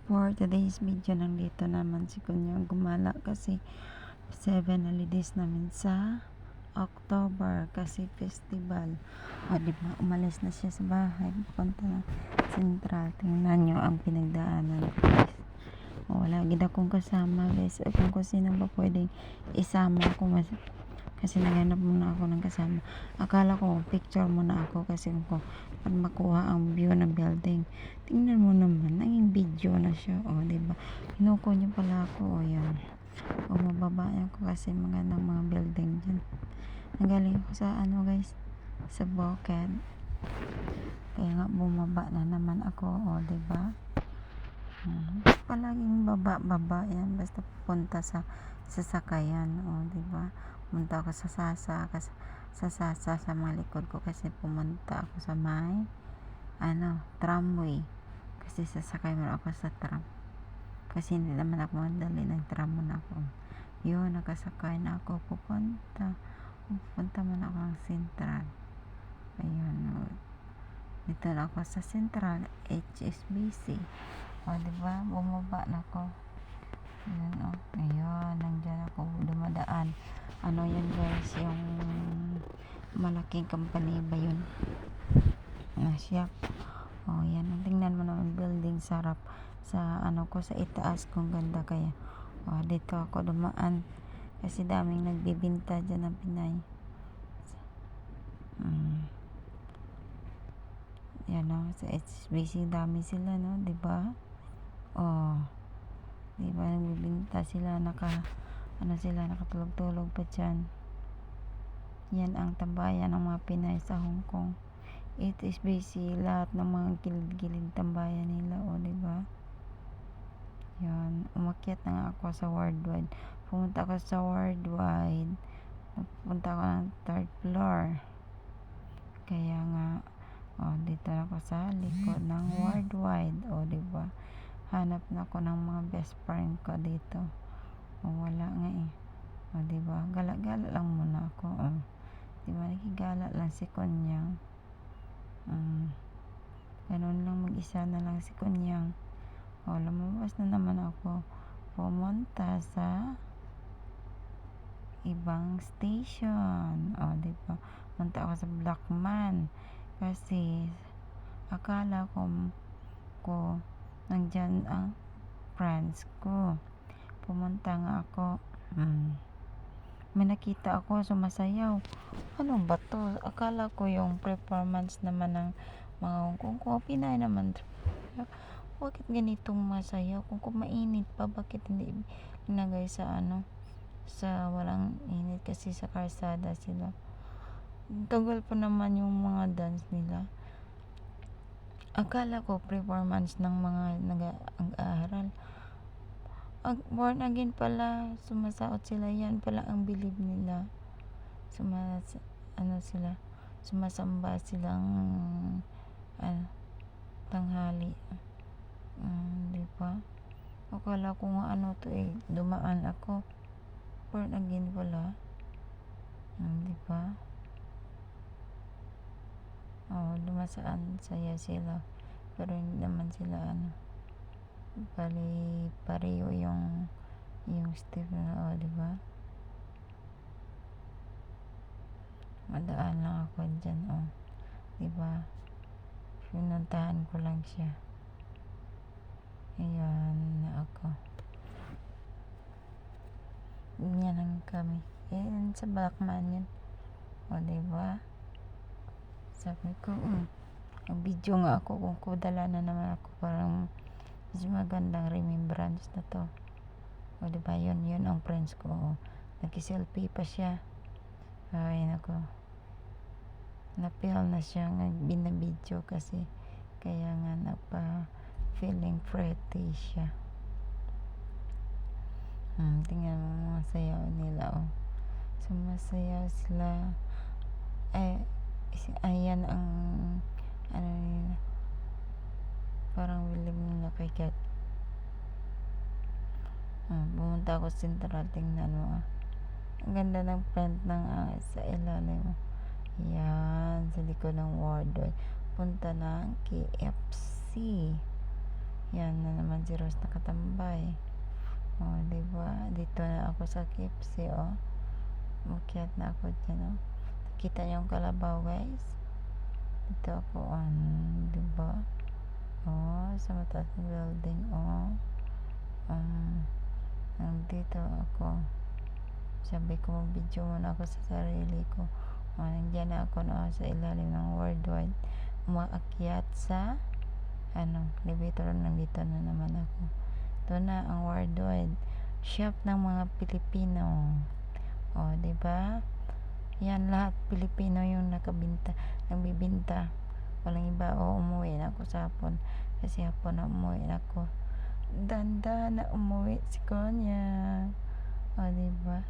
For today's video, nandito naman si Kunyang gumala kasi 7 holidays namin sa October kasi festival. O diba, umalis na siya sa bahay, punta na Central. Tingnan nyo ang pinagdaanan ko, guys. O, wala gid akong kasama, guys. O, kung sino ba pwedeng isama ko, kasi naghanap muna ako ng kasama. Akala ko picture muna ako kasi kung pag makuha ang view ng building. Tingnan mo naman, naging video na siya. O, diba? Kinuko niya pala ako. O, yan. O, mababa ako kasi magandang mga building dyan. Nagaling ako sa guys, sa Bukid. Kaya nga bumaba na naman ako. O, diba? Palaging baba yan. Basta pupunta sa sasakayan. O, diba? Pumunta ako sa Sasa sa mga likod ko kasi pumunta ako sa may tramway kasi sasakay mo ako sa tram kasi hindi naman ako madali ng tram muna ako yun, nakasakay na ako pupunta man ako ng Central. Ayun, dito na ako sa Central HSBC. O, diba, bumaba na ako. Ayun, nandyan ako dumadaan. Yan guys, yung malaking company ba yun? Siya. O, yan. Tingnan mo naman building, sarap. Sa sa itaas kung ganda kaya. O, dito ako dumaan. Kasi daming nagbibinta dyan ng Pinay. Yan o, sa HSBC dami sila, no? Diba? O, diba, nagbibinta sila, nakatulog-tulog pa dyan. Yan ang tambayan ng mga Pinay sa Hong Kong. It is busy, lahat ng mga gilid-gilid tambayan nila. O, diba? Yan, umakyat na nga ako sa Worldwide. Pumunta ako sa Worldwide. Pumunta ako ng 3rd floor. Kaya nga, dito ako sa likod ng Worldwide. O, diba? Hanap na ako ng mga best friend ko dito. Wala nga eh. O, diba? Gala-gala lang muna ako. Diba? Nakigala lang si Kunyang. Ganun lang, mag-isa na lang si Kunyang. Lumabas na naman ako. Pumunta sa ibang station. O, diba? Pumunta ako sa Blackman. Kasi, akala ko nandyan ang friends ko. Pumunta nga ako. May nakita ako sumasayaw. Ano ba to? Akala ko yung performance naman ng mga Hong Kong ko. Pinay naman. Bakit ganitong masayaw? Kung mainit pa, bakit hindi linagay sa sa walang init? Kasi sa karsada sila. Tagal pa naman yung mga dance nila. Akala ko performance ng mga nag-aaral. Born again pala, sumasaot sila. Yan pala ang believe nila. Sila, sumasamba silang tanghali. Diba? Akala ko nga to dumaan ako. Born again pala. Diba? Dumasaan, saya sila. Pero hindi naman sila pareho yung step na, diba? Madaan lang ako dyan, diba? Pinuntahan ko lang siya. Ayan na ako. Ganyan lang kami. Yan sa Blackman yan. Diba? Sabi ko, ang video nga ako kung kudala na naman ako, parang mas magandang remembrance na to. Diba, yun ang friends ko. Nag-selfie pa siya. Ay, nako. Na-feel na siya nga binabidyo kasi kaya nga feeling pretty siya. Tingnan mo mga sayaw nila. Sumasayaw sila. Ayan ang nila. Parang willing nila kay God. Pumunta ako sa Central. Tingnan mo. Ang ganda ng plant ng sa ilalim. Yan, sa likod ng Worldwide. Punta ng KFC. Yan na naman si Rose nakatambay. Diba? Dito na ako sa KFC, Umakyat na ako dyan, Nakita niyo yung kalabaw, guys? Dito ako, diba? Sa mataas ng building, nandito ako. Sabi ko, mag-video muna ako sa sarili ko. Nandiyan na ako sa ilalim ng worldwide. Umaakyat sa elevator. Nandito na naman ako. Ito na ang worldwide shop ng mga Pilipino. Diba? Yan, lahat Pilipino yung nagbibinta. Walang iba. Umuwi na ako sa hapon. Kasi hapon na umuwi na ako. Danda na umuwi si Konya. Diba?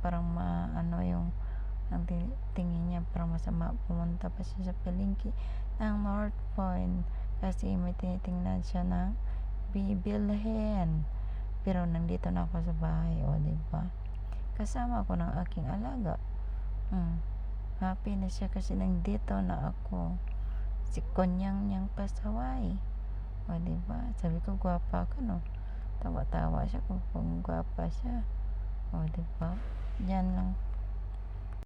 Parang yung ang tingin niya parang masama. Pumunta pa siya sa palengke ng North Point kasi may tinitingnan siya ng bibilhin. Pero nandito na ako sa bahay, diba? Kasama ako ng aking alaga. Happy na siya kasi nandito na ako. Si Konyang pasaway. Diba? Sabi ko, gwapa ka, no? Tawa-tawa siya kung gwapa siya. Diba? Yan lang.